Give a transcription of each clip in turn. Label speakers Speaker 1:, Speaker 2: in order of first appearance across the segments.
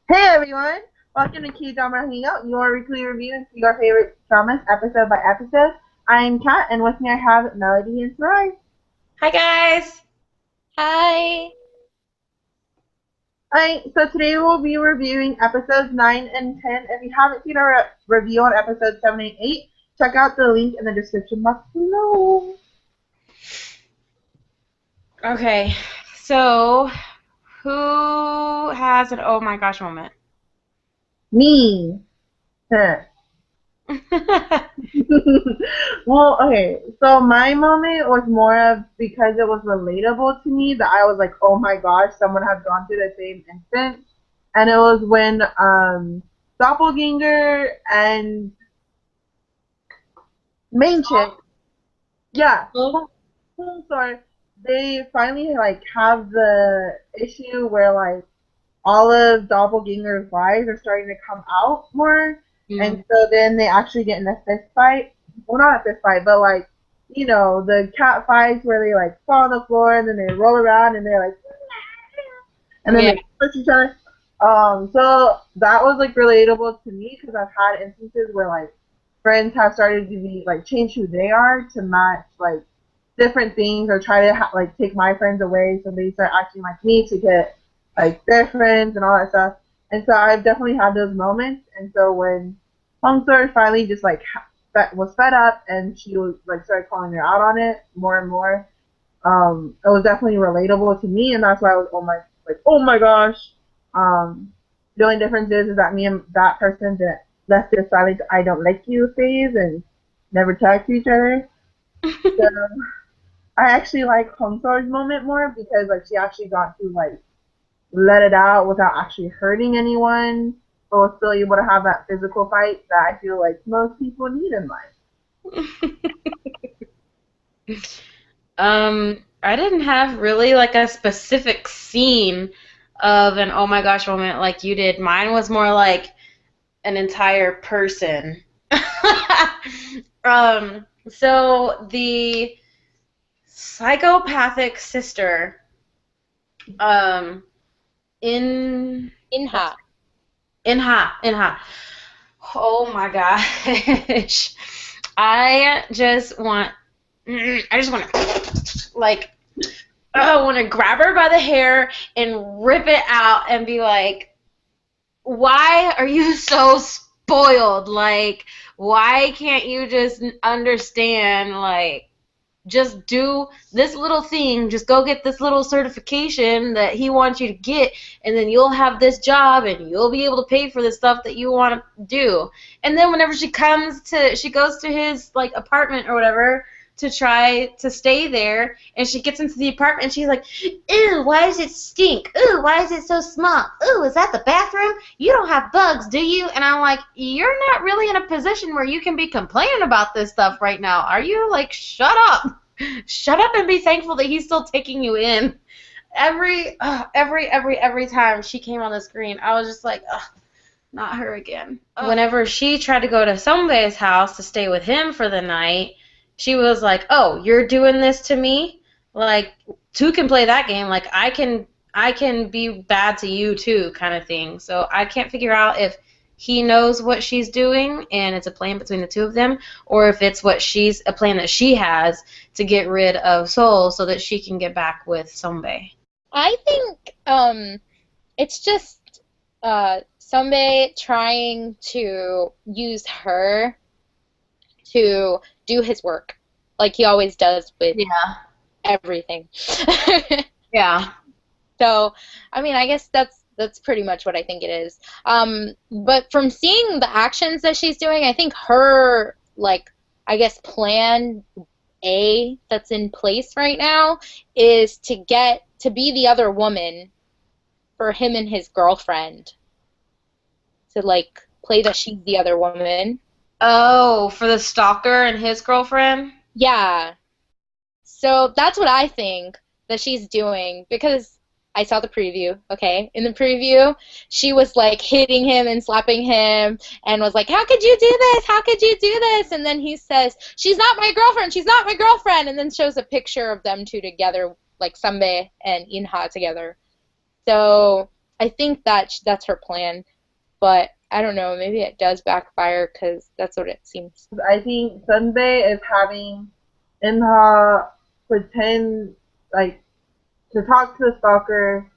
Speaker 1: Hey everyone! Welcome to Key Drama Hangout, your weekly review and your favorite dramas episode by episode. I'm Kat, and with me I have Melody and Sarai.
Speaker 2: Hi guys.
Speaker 3: Hi.
Speaker 1: Alright, so today we'll be reviewing episodes 9 and 10. If you haven't seen our review on episodes 7 and 8, check out the link in the description box below.
Speaker 2: Okay, so who has an oh my gosh moment?
Speaker 1: Me. Huh. Well, okay, so my moment was more of because it was relatable to me that I was like, oh my gosh, someone has gone through the same instance. And it was when Doppelganger and main chick, yeah,
Speaker 2: Oh.
Speaker 1: sorry, they finally like have the issue where like all of Doppelganger's lies are starting to come out more, and
Speaker 2: Mm.
Speaker 1: so then they actually get in a fist fight. Well, not a fist fight, but like the cat fights where they like fall on the floor and then they roll around and they're like, and then
Speaker 2: Yeah.
Speaker 1: they push each other. So that was like relatable to me because I've had instances where like friends have started to be like change who they are to match like different things or try to like take my friends away so they start acting like me to get like their friends and all that stuff. And so I've definitely had those moments. And so when Homestar finally just like was fed up and she was like started calling her out on it more and more, it was definitely relatable to me, and that's why I was oh my gosh. The only difference is that me and that person that left this silent I don't like you phase and never talk to each other. So I actually like Homestar's moment more because like she actually got to like let it out without actually hurting anyone, but was still able to have that physical fight that I feel like most people need in life.
Speaker 2: I didn't have really like a specific scene of an oh my gosh moment like you did. Mine was more like an entire person. So the psychopathic sister, um, in
Speaker 3: Inha.
Speaker 2: Inha. Oh my gosh. I just want to like I want to grab her by the hair and rip it out and be like, "Why are you so spoiled? Like, why can't you just understand like just do this little thing, just go get this little certification that he wants you to get, and then you'll have this job and you'll be able to pay for the stuff that you want to do." And then whenever she goes to his like apartment or whatever to try to stay there, and she gets into the apartment and she's like, "Ew, why does it stink? Ooh, why is it so small? Ooh, is that the bathroom? You don't have bugs, do you?" And I'm like, "You're not really in a position where you can be complaining about this stuff right now. Are you? Like, shut up. Shut up and be thankful that he's still taking you in." Every time she came on the screen, I was just like, ugh, not her again. Ugh. Whenever she tried to go to somebody's house to stay with him for the night, she was like, "Oh, you're doing this to me? Like, two can play that game. Like, I can be bad to you too," kind of thing. So I can't figure out if he knows what she's doing and it's a plan between the two of them, or if it's a plan that she has to get rid of Soul so that she can get back with Sombe.
Speaker 3: I think it's just Somebody trying to use her to do his work, like he always does with
Speaker 2: Yeah.
Speaker 3: everything.
Speaker 2: Yeah.
Speaker 3: So, I mean, I guess that's pretty much what I think it is. But from seeing the actions that she's doing, I think her like I guess plan A that's in place right now is to get to be the other woman for him and his girlfriend to like play that she's the other woman.
Speaker 2: Oh, for the stalker and his girlfriend?
Speaker 3: Yeah. So that's what I think that she's doing because I saw the preview, okay? In the preview, she was like hitting him and slapping him and was like, "How could you do this? How could you do this?" And then he says, "She's not my girlfriend. She's not my girlfriend." And then shows a picture of them two together, like Sambe and Inha together. So I think that's her plan, but I don't know. Maybe it does backfire because that's what it seems.
Speaker 1: I think Sunbae is having Inha pretend like to talk to the stalker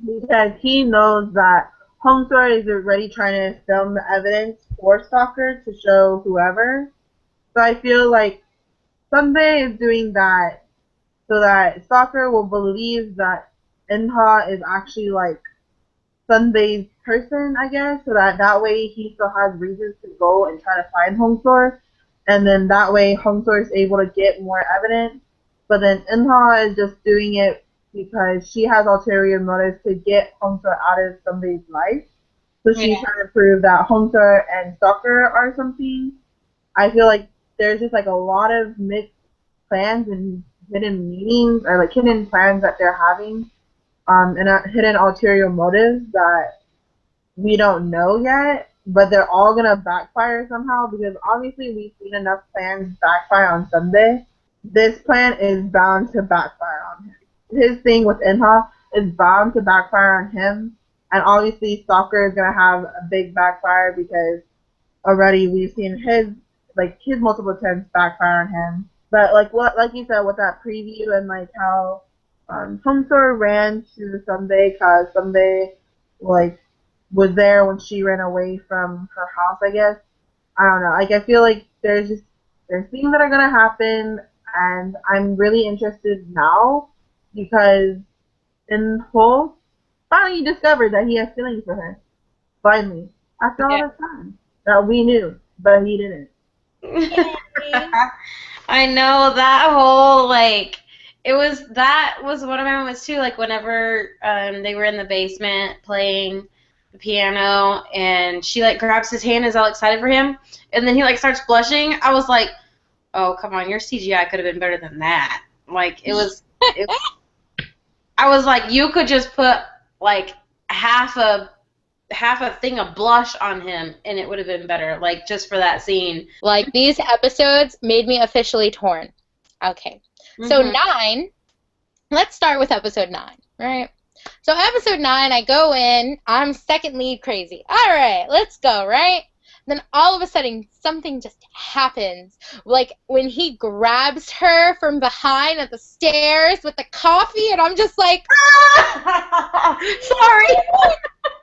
Speaker 1: because he knows that Homestar is already trying to film the evidence for Stalker to show whoever. So I feel like Sunbae is doing that so that Stalker will believe that Inha is actually like Sunbay's person, I guess, so that way he still has reasons to go and try to find Homestar, and then that way Homestar is able to get more evidence. But then Inha is just doing it because she has ulterior motives to get Homestar out of somebody's life. So she's trying to prove that Homestar and Stalker are something. I feel like there's just like a lot of mixed plans and hidden meanings or like hidden plans that they're having, and hidden ulterior motives that we don't know yet, but they're all gonna backfire somehow because obviously we've seen enough plans backfire on Sunday. This plan is bound to backfire on him. His thing with Inha is bound to backfire on him, and obviously Stalker is gonna have a big backfire because already we've seen his multiple attempts backfire on him. But like you said with that preview and like how Homestar ran to Sunday because Sunday was there when she ran away from her house, I guess. I don't know. I feel like there's things that are gonna happen, and I'm really interested now because in Whole finally discovered that he has feelings for her. Finally, after all this time that we knew, but he didn't.
Speaker 2: I know that whole that was one of my moments too. Like whenever they were in the basement playing the piano, and she grabs his hand, is all excited for him, and then he starts blushing. I was like, oh come on, your CGI could have been better than that. I was like, you could just put half a thing of blush on him and it would have been better, just for that scene.
Speaker 3: These episodes made me officially torn. Okay. So 9, let's start with episode 9, right? So episode 9, I go in, I'm second lead crazy. All right, let's go, right? Then all of a sudden, something just happens. When he grabs her from behind at the stairs with the coffee, and I'm just like,
Speaker 2: sorry.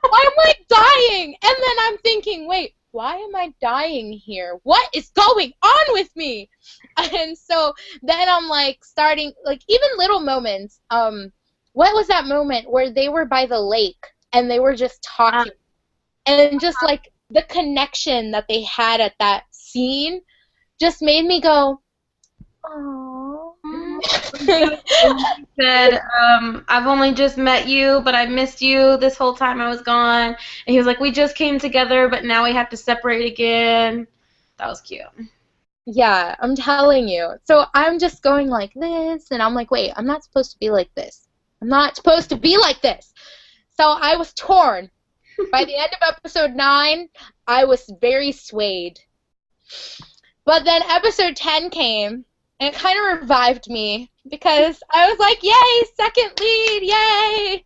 Speaker 3: I'm dying. And then I'm thinking, wait, why am I dying here? What is going on with me? And so then I'm starting, even little moments. What was that moment where they were by the lake and they were just talking? And just the connection that they had at that scene just made me go, aww.
Speaker 2: Said, I've only just met you, but I missed you this whole time I was gone. And he was like, we just came together, but now we have to separate again. That was cute.
Speaker 3: Yeah, I'm telling you. So I'm just going like this, and I'm like, wait, I'm not supposed to be like this. I'm not supposed to be like this. So I was torn. By the end of episode 9, I was very swayed. But then episode 10 came, and it kind of revived me because I was like, yay, second lead, yay!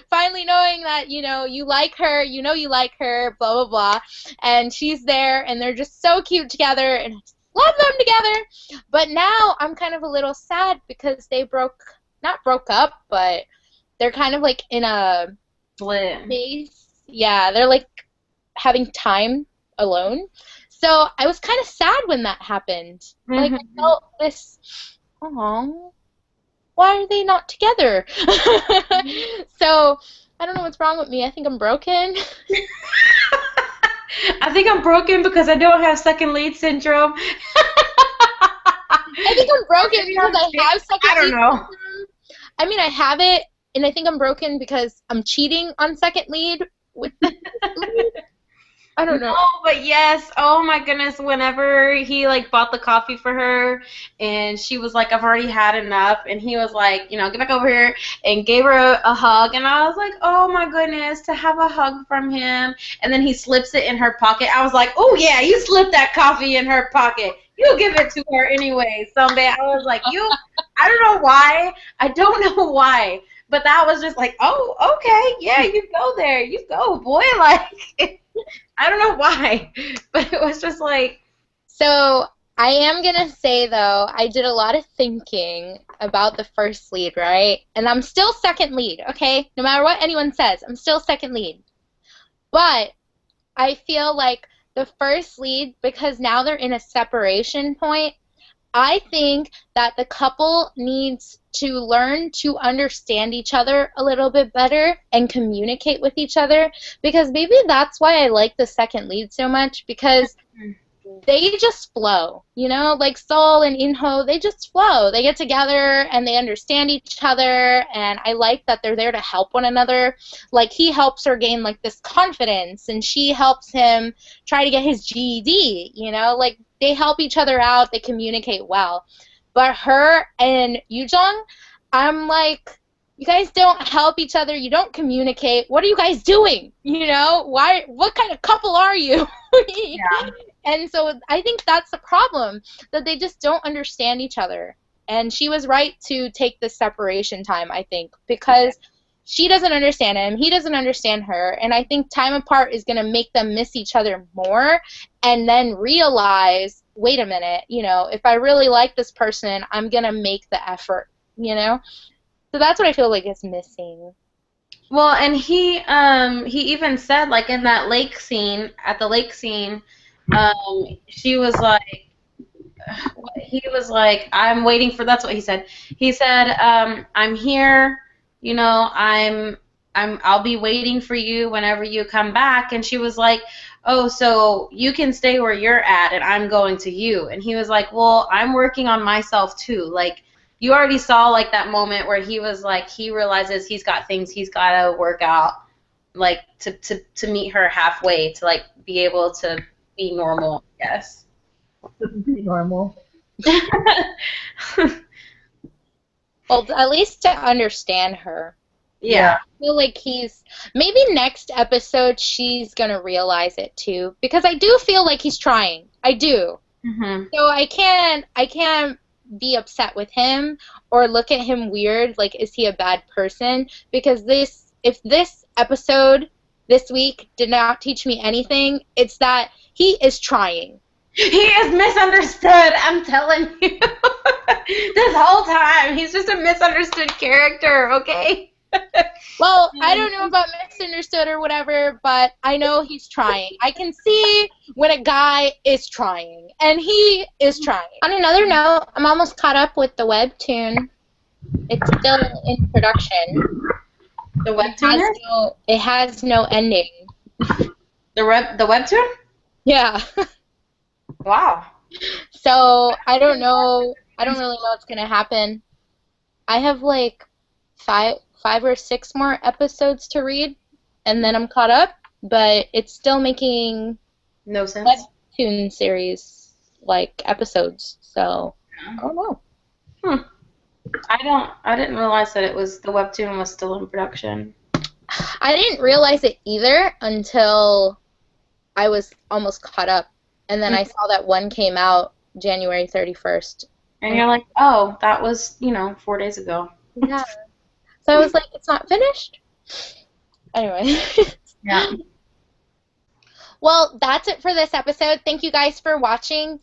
Speaker 3: Finally knowing that, you like her, you like her, blah, blah, blah. And she's there, and they're just so cute together, and I just love them together. But now I'm kind of a little sad because they not broke up, but they're kind of in a space. Yeah, they're having time alone. So I was kind of sad when that happened. I felt this, oh, why are they not together? So I don't know what's wrong with me. I think I'm broken.
Speaker 2: I think I'm broken because I don't have second lead syndrome.
Speaker 3: I think I'm broken because I have second lead syndrome.
Speaker 2: I don't know.
Speaker 3: I mean, I have it, and I think I'm broken because I'm cheating on second lead with the lead. I don't know.
Speaker 2: No, but yes. Oh my goodness. Whenever he bought the coffee for her, and she was like, "I've already had enough," and he was like, "Get back over here," and gave her a hug, and I was like, "Oh my goodness, to have a hug from him." And then he slips it in her pocket. I was like, "Oh yeah, you slipped that coffee in her pocket. You give it to her anyway someday." I was like, "You." I don't know why. I don't know why. But that was just like, oh, okay, yeah, you go there, you go, boy. Like, I don't know why, but it was just like.
Speaker 3: So I am gonna say though, I did a lot of thinking about the first lead, right? And I'm still second lead, okay? No matter what anyone says, I'm still second lead. But I feel like the first lead, because now they're in a separation point, I think that the couple needs to learn to understand each other a little bit better and communicate with each other, because maybe that's why I like the second lead so much, because they just flow, you know, like Sol and Inho, they just flow. They get together and they understand each other, and I like that they're there to help one another. Like, he helps her gain, like, this confidence, and she helps him try to get his GED, you know? Like, they help each other out, they communicate well. But her and Yujong, I'm like, you guys don't help each other, you don't communicate, what are you guys doing? You know, why? What kind of couple are you?
Speaker 1: Yeah.
Speaker 3: And so I think that's the problem, that they just don't understand each other. And she was right to take the separation time, I think, because she doesn't understand him, he doesn't understand her, and I think time apart is going to make them miss each other more, and then realize, wait a minute, you know, if I really like this person, I'm going to make the effort, you know? So that's what I feel like is missing.
Speaker 2: Well, and he even said, like, in that lake scene, at the lake scene, she was like, he was like, I'm waiting for, that's what he said. He said, I'm here, you know, I'll be waiting for you whenever you come back. And she was like, oh, so you can stay where you're at and I'm going to you. And he was like, well, I'm working on myself too. Like, you already saw, like, that moment where he was like, he realizes he's got things he's got to work out, like, to meet her halfway, to, like, be able to be normal, I guess.
Speaker 1: This is pretty normal.
Speaker 3: Well, at least to understand her.
Speaker 2: Yeah.
Speaker 3: I feel like maybe next episode she's going to realize it too, because I do feel like he's trying. I do.
Speaker 2: Mm-hmm.
Speaker 3: So I can't be upset with him or look at him weird, like, is he a bad person? Because if this episode this week did not teach me anything, it's that he is trying.
Speaker 2: He is misunderstood, I'm telling you. This whole time, he's just a misunderstood character, okay?
Speaker 3: Well, I don't know about misunderstood or whatever, but I know he's trying. I can see when a guy is trying, and he is trying. On another note, I'm almost caught up with the webtoon. It's still in production.
Speaker 2: The webtoon?
Speaker 3: It has no ending.
Speaker 2: The webtoon?
Speaker 3: Yeah.
Speaker 2: Wow.
Speaker 3: So I don't know. I don't really know what's gonna happen. I have like five or six more episodes to read, and then I'm caught up. But it's still making
Speaker 2: no sense.
Speaker 3: Webtoon series like episodes. So I don't know.
Speaker 2: I didn't realize that the webtoon was still in production.
Speaker 3: I didn't realize it either until I was almost caught up. And then I saw that one came out January 31st.
Speaker 2: And you're like, oh, that was, 4 days ago.
Speaker 3: Yeah. So I was like, it's not finished? Anyway.
Speaker 2: Yeah.
Speaker 3: Well, that's it for this episode. Thank you guys for watching.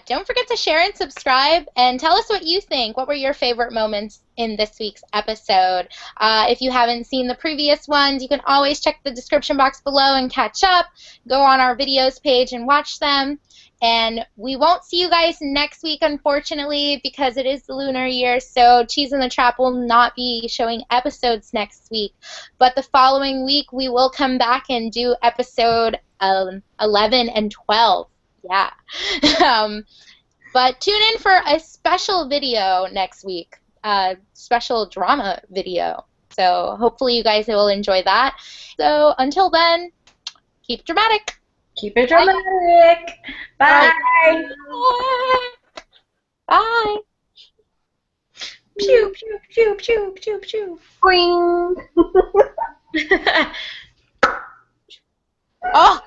Speaker 3: Don't forget to share and subscribe, and tell us what you think. What were your favorite moments in this week's episode? If you haven't seen the previous ones, you can always check the description box below and catch up. Go on our videos page and watch them. And we won't see you guys next week, unfortunately, because it is the lunar year, so Cheese in the Trap will not be showing episodes next week. But the following week, we will come back and do episode 11 and 12. Yeah. But tune in for a special video next week, special drama video. So hopefully you guys will enjoy that. So until then, keep dramatic.
Speaker 2: Keep it dramatic. Bye.
Speaker 3: Bye. Bye.
Speaker 2: Pew, pew, pew, pew, pew, pew.
Speaker 1: Boing.
Speaker 3: Oh.